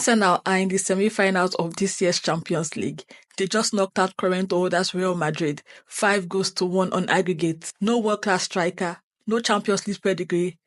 Arsenal are in the semi-finals of this year's Champions League. They just knocked out current holders Real Madrid, 5-1 on aggregate. No world-class striker, no Champions League pedigree,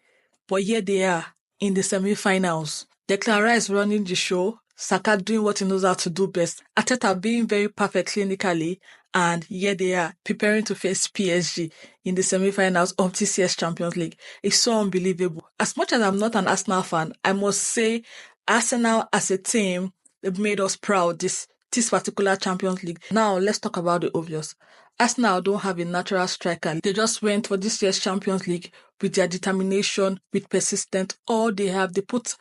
but here they are in the semi-finals. Declan Rice running the show, Saka doing what he knows how to do best, Arteta being very perfect clinically, and here they are preparing to face PSG in the semi-finals of this year's Champions League. It's so unbelievable. As much as I'm not an Arsenal fan, I must say Arsenal as a team, they've made us proud this particular Champions League. Now, let's talk about the obvious. Arsenal don't have a natural striker. They just went for this year's Champions League with their determination, with persistence. All they have, they put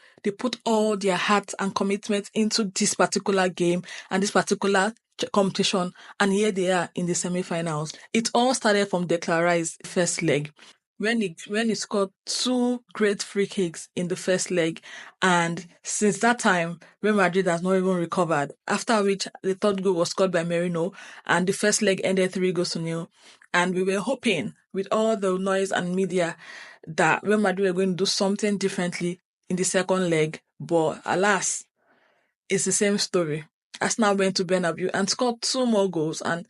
all their heart and commitment into this particular game and this particular competition. And here they are in the semi-finals. It all started from Declan Rice's first leg, when he scored 2 great free kicks in the first leg, and since that time, Real Madrid has not even recovered. After which, the third goal was scored by Merino, and the first leg ended 3-0. And we were hoping, with all the noise and media, that Real Madrid were going to do something differently in the second leg, but alas, it's the same story. Arsenal went to Bernabeu and scored 2 more goals, and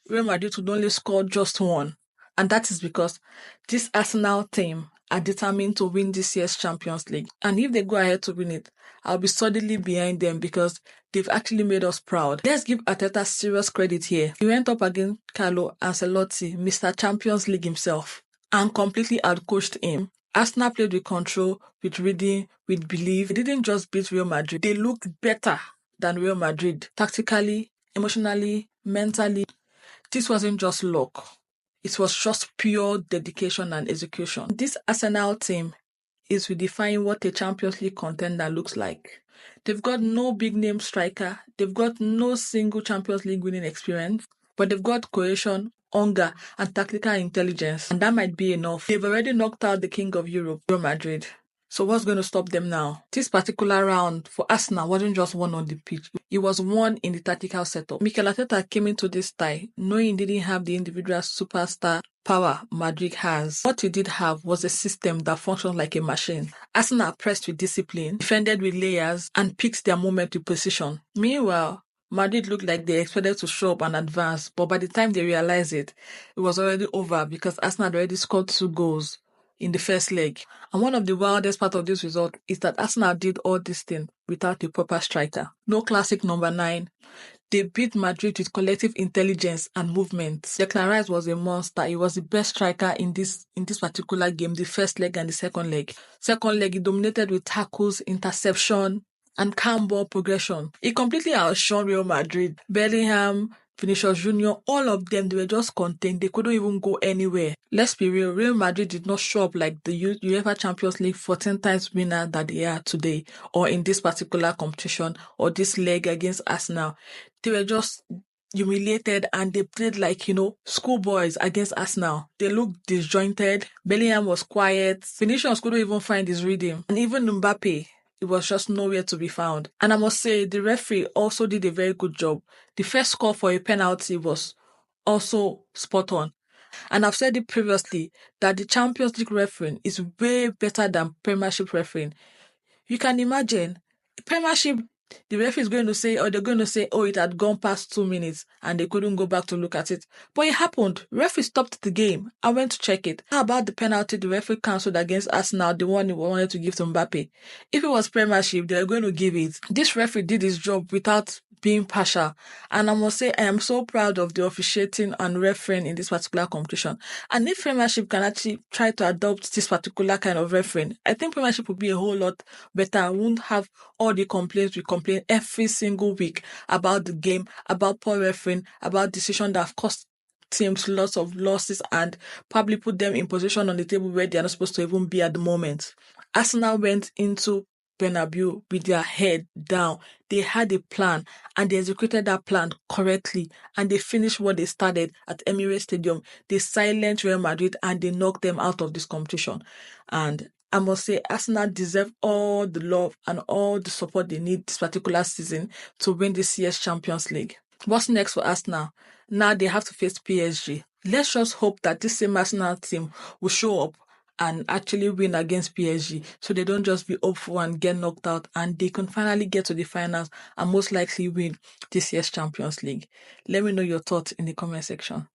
Real Madrid would only score just 1. And that is because this Arsenal team are determined to win this year's Champions League. And if they go ahead to win it, I'll be solidly behind them because they've actually made us proud. Let's give Arteta serious credit here. He went up against Carlo Ancelotti, Mr. Champions League himself, and completely outcoached him. Arsenal played with control, with reading, with belief. They didn't just beat Real Madrid. They looked better than Real Madrid. Tactically, emotionally, mentally. This wasn't just luck. It was just pure dedication and execution. This Arsenal team is redefining what a Champions League contender looks like. They've got no big name striker. They've got no single Champions League winning experience, but they've got cohesion, hunger, and tactical intelligence. And that might be enough. They've already knocked out the king of Europe, Real Madrid. So what's going to stop them now? This particular round for Arsenal wasn't just won on the pitch. It was won in the tactical setup. Mikel Arteta came into this tie knowing he didn't have the individual superstar power Madrid has. What he did have was a system that functions like a machine. Arsenal pressed with discipline, defended with layers, and picked their moment with precision. Meanwhile, Madrid looked like they expected to show up and advance, but by the time they realized it was already over because Arsenal had already scored 2 goals in the first leg. And one of the wildest part of this result is that Arsenal did all this thing without a proper striker. No classic number 9. They beat Madrid with collective intelligence and movement. Declan Rice was a monster. He was the best striker in this particular game, the first leg and the second leg. Second leg, he dominated with tackles, interception, and calm ball progression. He completely outshone Real Madrid. Bellingham, Vinicius Junior, all of them, they were just contained. They couldn't even go anywhere. Let's be real, Real Madrid did not show up like the UEFA Champions League 14 times winner that they are today, or in this particular competition, or this leg against Arsenal. They were just humiliated and they played like, schoolboys against Arsenal. They looked disjointed. Bellingham was quiet. Vinicius couldn't even find his rhythm. And even Mbappe, it was just nowhere to be found. And I must say, the referee also did a very good job. The first call for a penalty was also spot on. And I've said it previously that the Champions League refereeing is way better than Premiership refereeing. You can imagine, Premiership, the referee is going to say, or they're going to say, oh, it had gone past 2 minutes and they couldn't go back to look at it. But it happened. Referee stopped the game. I went to check it. How about the penalty the referee cancelled against Arsenal, the one he wanted to give to Mbappe? If it was Premiership, they were going to give it. This referee did his job without being partial. And I must say, I am so proud of the officiating and refereeing in this particular competition. And if Premiership can actually try to adopt this particular kind of refereeing, I think Premiership would be a whole lot better. I won't have all the complaints we complain every single week about the game, about poor refereeing, about decisions that have cost teams lots of losses and probably put them in position on the table where they are not supposed to even be at the moment. Arsenal went into Bernabeu with their head down. They had a plan and they executed that plan correctly and they finished what they started at Emirates Stadium. They silenced Real Madrid and they knocked them out of this competition. And I must say, Arsenal deserve all the love and all the support they need this particular season to win this year's Champions League. What's next for Arsenal? Now they have to face PSG. Let's just hope that this same Arsenal team will show up and actually win against PSG, so they don't just be hopeful and get knocked out, and they can finally get to the finals and most likely win this year's Champions League. Let me know your thoughts in the comment section.